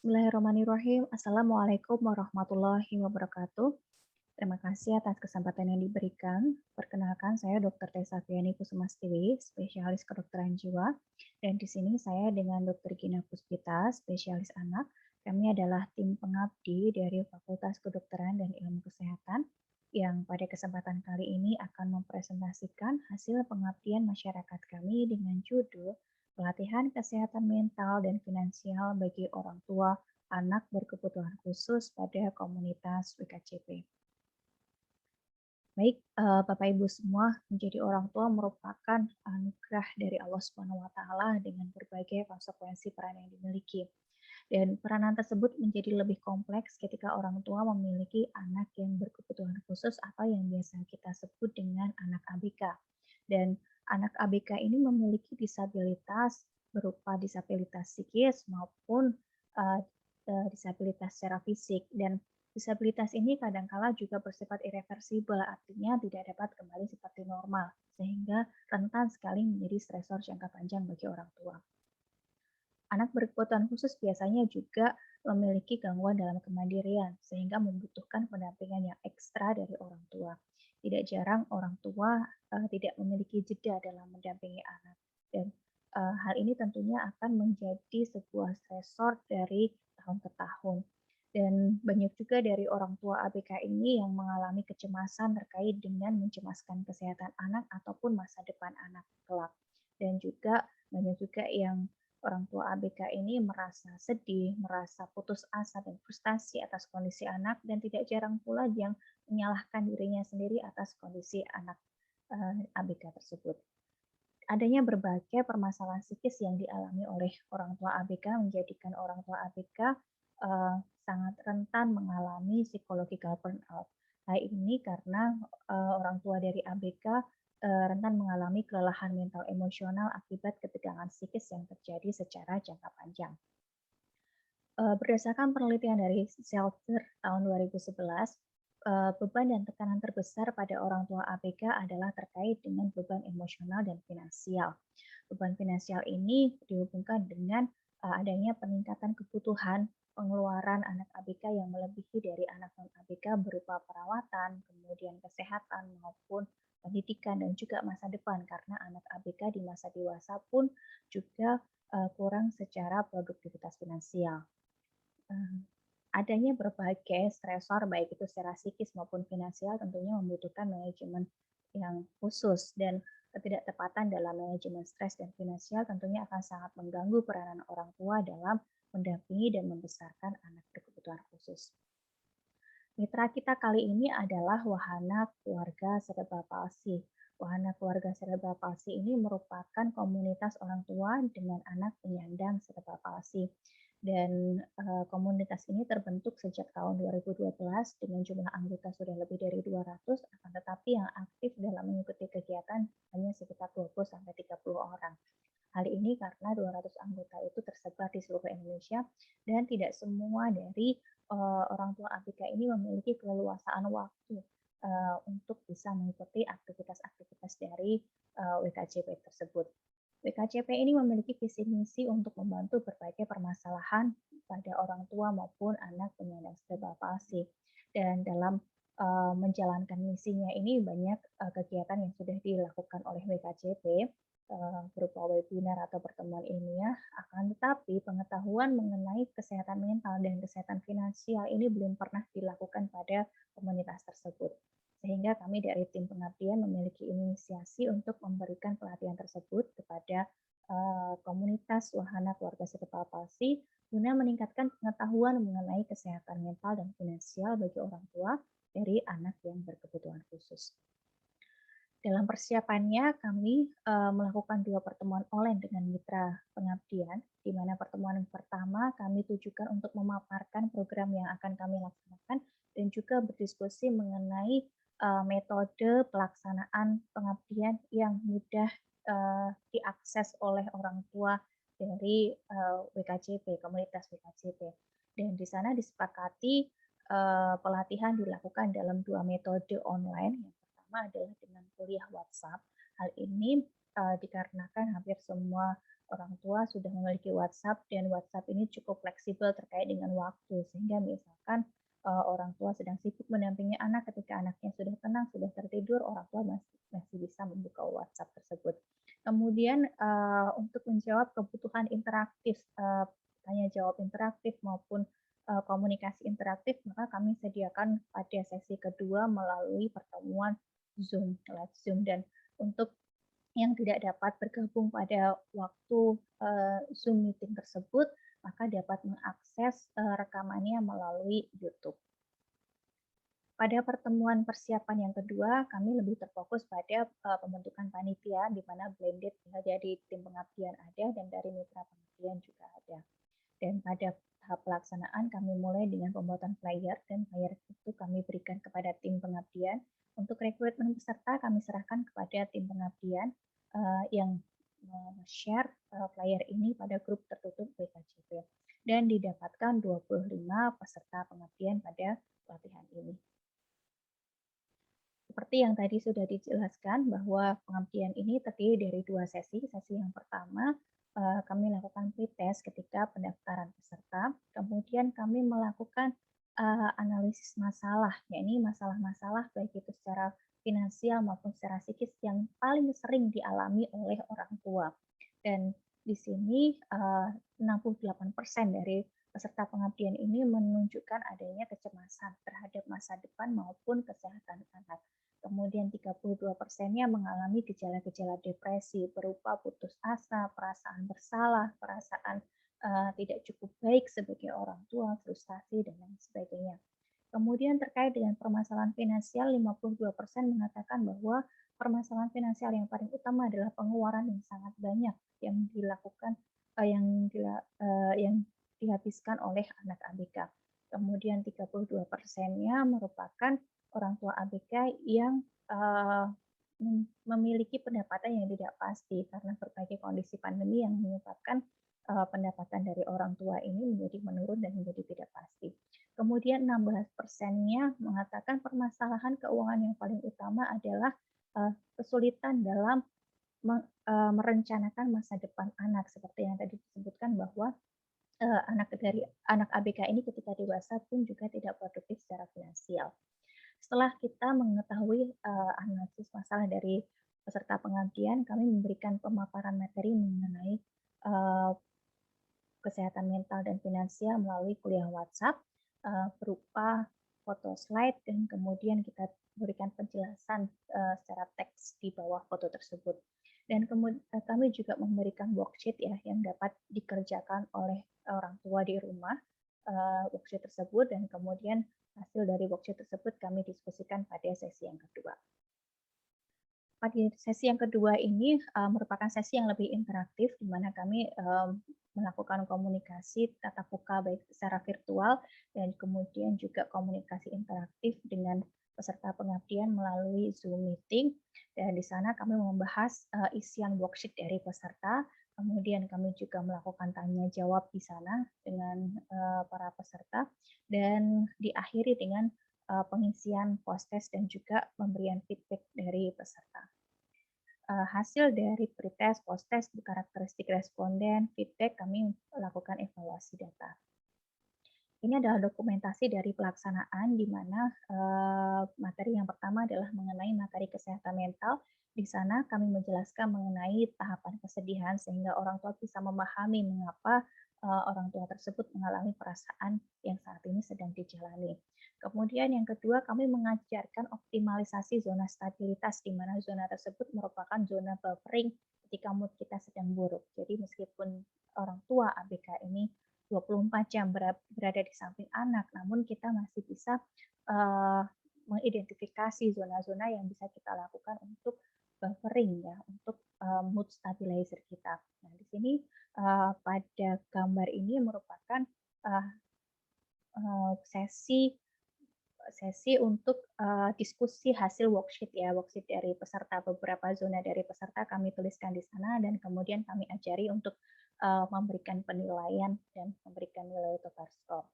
Bismillahirrahmanirrahim. Assalamualaikum warahmatullahi wabarakatuh. Terima kasih atas kesempatan yang diberikan. Perkenalkan, saya Dr. Tessa Fiani Kusumastiwi, spesialis kedokteran jiwa. Dan di sini saya dengan Dr. Gina Puspita, spesialis anak. Kami adalah tim pengabdi dari Fakultas Kedokteran dan Ilmu Kesehatan yang pada kesempatan kali ini akan mempresentasikan hasil pengabdian masyarakat kami dengan judul Pelatihan Kesehatan Mental dan Finansial bagi Orang Tua Anak Berkebutuhan Khusus pada Komunitas WKCP. Baik, Bapak Ibu semua, menjadi orang tua merupakan anugerah dari Allah Subhanahu wa taala dengan berbagai konsekuensi peran yang dimiliki. Dan peranan tersebut menjadi lebih kompleks ketika orang tua memiliki anak yang berkebutuhan khusus atau yang biasa kita sebut dengan anak ABK. Dan anak ABK ini memiliki disabilitas berupa disabilitas psikis maupun uh, disabilitas secara fisik. Dan disabilitas ini kadangkala juga bersifat irreversibel, artinya tidak dapat kembali seperti normal, sehingga rentan sekali menjadi stresor jangka panjang bagi orang tua. Anak berkebutuhan khusus biasanya juga memiliki gangguan dalam kemandirian, sehingga membutuhkan pendampingan yang ekstra dari orang tua. Tidak jarang orang tua tidak memiliki jeda dalam mendampingi anak, dan hal ini tentunya akan menjadi sebuah stresor dari tahun ke tahun. Dan banyak juga dari orang tua ABK ini yang mengalami kecemasan terkait dengan mencemaskan kesehatan anak ataupun masa depan anak kelak. Dan juga banyak juga yang orang tua ABK ini merasa sedih, merasa putus asa dan frustasi atas kondisi anak, dan tidak jarang pula yang menyalahkan dirinya sendiri atas kondisi anak ABK tersebut. Adanya berbagai permasalahan psikis yang dialami oleh orang tua ABK menjadikan orang tua ABK sangat rentan mengalami psychological burnout. Hal ini karena orang tua dari ABK rentan mengalami kelelahan mental emosional akibat ketegangan psikis yang terjadi secara jangka panjang. Berdasarkan penelitian dari Shelter tahun 2011, beban dan tekanan terbesar pada orang tua ABK adalah terkait dengan beban emosional dan finansial. Beban finansial ini dihubungkan dengan adanya peningkatan kebutuhan pengeluaran anak ABK yang melebihi dari anak non-ABK berupa perawatan, kemudian kesehatan maupun pendidikan dan juga masa depan, karena anak ABK di masa dewasa pun juga kurang secara produktivitas finansial. Adanya berbagai stresor baik itu secara psikis maupun finansial tentunya membutuhkan manajemen yang khusus, dan ketidaktepatan dalam manajemen stres dan finansial tentunya akan sangat mengganggu peranan orang tua dalam mendampingi dan membesarkan anak berkebutuhan khusus. Mitra kita kali ini adalah Wahana Keluarga Cerebral Palsy. Wahana Keluarga Cerebral Palsy ini merupakan komunitas orang tua dengan anak penyandang cerebral palsy. Dan komunitas ini terbentuk sejak tahun 2012 dengan jumlah anggota sudah lebih dari 200, akan tetapi yang aktif dalam mengikuti kegiatan hanya sekitar 20-30 orang. Hal ini karena 200 anggota itu tersebar di seluruh Indonesia, dan tidak semua dari orang tua ABK ini memiliki keleluasaan waktu untuk bisa mengikuti aktivitas-aktivitas dari WKJP tersebut. WKJP ini memiliki visi misi untuk membantu berbagai permasalahan pada orang tua maupun anak penyandang cerebral palsy. Dan dalam menjalankan misinya ini banyak kegiatan yang sudah dilakukan oleh WKJP berupa webinar atau pertemuan ilmiah, akan tetapi pengetahuan mengenai kesehatan mental dan kesehatan finansial ini belum pernah dilakukan pada komunitas tersebut. Sehingga kami dari tim pengabdian memiliki inisiasi untuk memberikan pelatihan tersebut kepada komunitas Wahana Keluarga Cerebral Palsy guna meningkatkan pengetahuan mengenai kesehatan mental dan finansial bagi orang tua dari anak yang berkebutuhan khusus. Dalam persiapannya, kami melakukan 2 pertemuan online dengan mitra pengabdian, di mana pertemuan yang pertama kami tujukan untuk memaparkan program yang akan kami laksanakan dan juga berdiskusi mengenai metode pelaksanaan pengabdian yang mudah diakses oleh orang tua dari WKJP, komunitas WKJP. Dan di sana disepakati pelatihan dilakukan dalam 2 metode online. Yang pertama adalah dengan kuliah WhatsApp. Hal ini dikarenakan hampir semua orang tua sudah memiliki WhatsApp dan WhatsApp ini cukup fleksibel terkait dengan waktu, sehingga misalkan orang tua sedang sibuk mendampingi anak, ketika anaknya sudah tenang, sudah tertidur, orang tua masih bisa membuka WhatsApp tersebut. Kemudian untuk menjawab kebutuhan interaktif, tanya jawab interaktif maupun komunikasi interaktif, maka kami sediakan pada sesi kedua melalui pertemuan Zoom, live Zoom. Dan untuk yang tidak dapat bergabung pada waktu Zoom meeting tersebut, maka dapat mengakses rekamannya melalui YouTube. Pada pertemuan persiapan yang kedua, kami lebih terfokus pada pembentukan panitia, di mana blended dari tim pengabdian ada dan dari mitra pengabdian juga ada. Dan pada tahap pelaksanaan kami mulai dengan pembuatan flyer, dan flyer itu kami berikan kepada tim pengabdian. Untuk rekrutmen peserta kami serahkan kepada tim pengabdian yang share flyer ini pada grup tertutup BKJP. Dan didapatkan 25 peserta pengabdian pada pelatihan ini. Seperti yang tadi sudah dijelaskan bahwa pengabdian ini terdiri dari 2 sesi. Sesi yang pertama kami lakukan pretest ketika pendaftaran peserta, kemudian kami melakukan analisis masalah, yakni masalah-masalah baik itu secara finansial maupun secara psikis yang paling sering dialami oleh orang tua. Dan di sini 68% dari peserta pengabdian ini menunjukkan adanya kecemasan terhadap masa depan maupun kesehatan anak. Kemudian 32%-nya mengalami gejala-gejala depresi berupa putus asa, perasaan bersalah, perasaan tidak cukup baik sebagai orang tua, frustasi, dan lain sebagainya. Kemudian terkait dengan permasalahan finansial, 52% mengatakan bahwa permasalahan finansial yang paling utama adalah pengeluaran yang sangat banyak yang dilakukan, yang dihabiskan oleh anak ABK. Kemudian 32%-nya merupakan orang tua ABK yang memiliki pendapatan yang tidak pasti karena berbagai kondisi pandemi yang menyebabkan pendapatan dari orang tua ini menjadi menurun dan menjadi tidak pasti. Kemudian 16%-nya mengatakan permasalahan keuangan yang paling utama adalah kesulitan dalam merencanakan masa depan anak, seperti yang tadi disebutkan bahwa anak ABK ini ketika dewasa pun juga tidak produktif secara finansial. Setelah kita mengetahui analisis masalah dari peserta pengabdian, kami memberikan pemaparan materi mengenai kesehatan mental dan finansial melalui kuliah WhatsApp berupa foto slide, dan kemudian kita berikan penjelasan secara teks di bawah foto tersebut. Dan kemudian kami juga memberikan worksheet ya yang dapat dikerjakan oleh orang tua di rumah, worksheet tersebut, dan kemudian hasil dari worksheet tersebut kami diskusikan pada sesi yang kedua. Pada sesi yang kedua ini merupakan sesi yang lebih interaktif, di mana kami melakukan komunikasi tatap muka baik secara virtual dan kemudian juga komunikasi interaktif dengan peserta pengabdian melalui Zoom meeting. Dan di sana kami membahas isian worksheet dari peserta, kemudian kami juga melakukan tanya jawab di sana dengan para peserta, dan diakhiri dengan pengisian post-test dan juga pemberian feedback dari peserta. Hasil dari pretest, post-test, karakteristik responden, feedback, kami lakukan evaluasi data. Ini adalah dokumentasi dari pelaksanaan, di mana materi yang pertama adalah mengenai materi kesehatan mental. Di sana kami menjelaskan mengenai tahapan kesedihan sehingga orang tua bisa memahami mengapa orang tua tersebut mengalami perasaan yang saat ini sedang dijalani. Kemudian yang kedua, kami mengajarkan optimalisasi zona stabilitas, di mana zona tersebut merupakan zona buffering ketika mood kita sedang buruk. Jadi meskipun orang tua ABK ini 24 jam berada di samping anak, namun kita masih bisa mengidentifikasi zona-zona yang bisa kita lakukan untuk buffering ya, untuk mood stabilizer kita. Nah, di sini pada gambar ini merupakan sesi untuk diskusi hasil worksheet ya, worksheet dari peserta. Beberapa zona dari peserta kami tuliskan di sana, dan kemudian kami ajari untuk memberikan penilaian dan memberikan nilai total skor.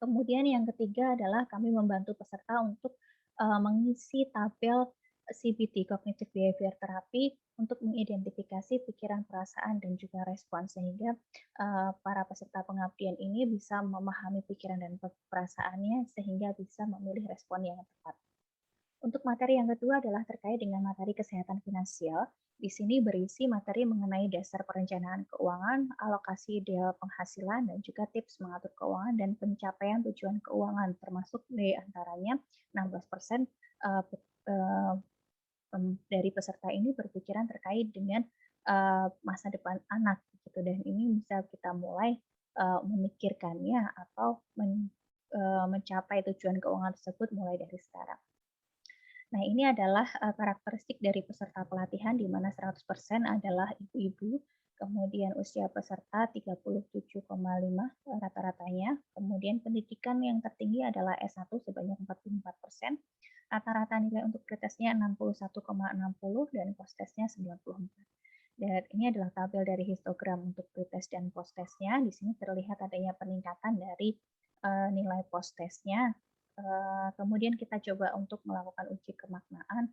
Kemudian yang ketiga adalah kami membantu peserta untuk mengisi tabel CBT, Cognitive Behavior Therapy, untuk mengidentifikasi pikiran, perasaan, dan juga respon, sehingga para peserta pengabdian ini bisa memahami pikiran dan perasaannya, sehingga bisa memilih respon yang tepat. Untuk materi yang kedua adalah terkait dengan materi kesehatan finansial. Di sini berisi materi mengenai dasar perencanaan keuangan, alokasi ideal penghasilan, dan juga tips mengatur keuangan dan pencapaian tujuan keuangan, termasuk di antaranya 16% eh, eh, dari peserta ini berpikiran terkait dengan masa depan anak, gitu. Dan ini bisa kita mulai memikirkannya atau mencapai tujuan keuangan tersebut mulai dari sekarang. Nah, ini adalah karakteristik dari peserta pelatihan di mana 100% adalah ibu-ibu, kemudian usia peserta 37,5 rata-ratanya, kemudian pendidikan yang tertinggi adalah S1 sebanyak 44%, rata-rata nilai untuk pretesnya 61,60 dan posttesnya 94. Dan ini adalah tabel dari histogram untuk pretest dan posttesnya. Di sini terlihat adanya peningkatan dari nilai posttesnya. Kemudian kita coba untuk melakukan uji kemaknaan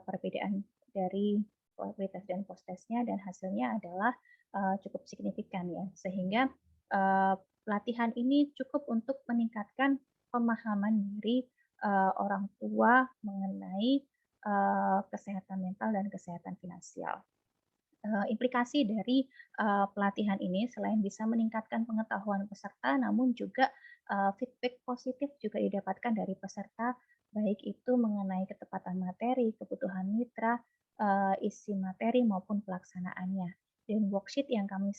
perbedaan dari pretest dan posttesnya, dan hasilnya adalah cukup signifikan ya, sehingga pelatihan ini cukup untuk meningkatkan pemahaman dari orang tua mengenai kesehatan mental dan kesehatan finansial. Implikasi dari pelatihan ini selain bisa meningkatkan pengetahuan peserta, namun juga feedback positif juga didapatkan dari peserta, baik itu mengenai ketepatan materi, kebutuhan mitra, isi materi maupun pelaksanaannya. Dan worksheet yang kami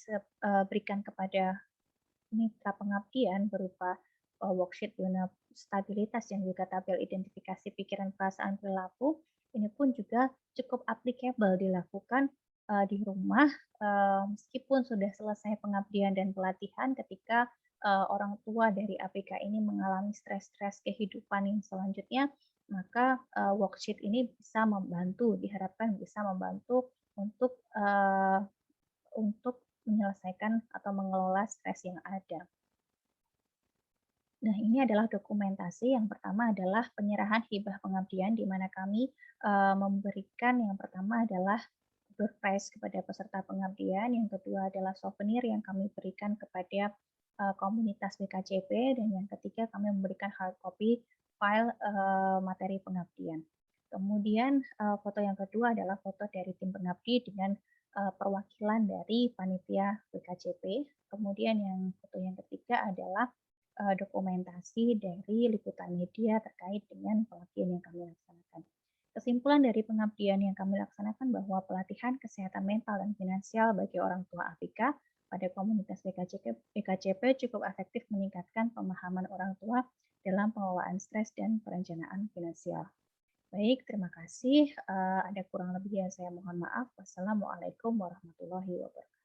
berikan kepada mitra pengabdian berupa worksheet zona stabilitas yang juga tabel identifikasi pikiran, perasaan, perilaku, ini pun juga cukup applicable dilakukan di rumah, meskipun sudah selesai pengabdian dan pelatihan, ketika orang tua dari ABK ini mengalami stres-stres kehidupan yang selanjutnya, maka worksheet ini bisa membantu, diharapkan bisa membantu untuk menyelesaikan atau mengelola stres yang ada. Nah, ini adalah dokumentasi. Yang pertama adalah penyerahan hibah pengabdian, di mana kami memberikan, yang pertama adalah door prize kepada peserta pengabdian, yang kedua adalah souvenir yang kami berikan kepada komunitas BKCP, dan yang ketiga kami memberikan hard copy file materi pengabdian. Kemudian foto yang kedua adalah foto dari tim pengabdi dengan perwakilan dari panitia BKCP. Kemudian yang foto yang ketiga adalah dokumentasi dari liputan media terkait dengan pengabdian yang kami laksanakan. Kesimpulan dari pengabdian yang kami laksanakan bahwa pelatihan kesehatan mental dan finansial bagi orang tua ABK pada komunitas BKCP cukup efektif meningkatkan pemahaman orang tua dalam pengelolaan stres dan perencanaan finansial. Baik, terima kasih. Ada kurang lebih yang saya mohon maaf. Wassalamualaikum warahmatullahi wabarakatuh.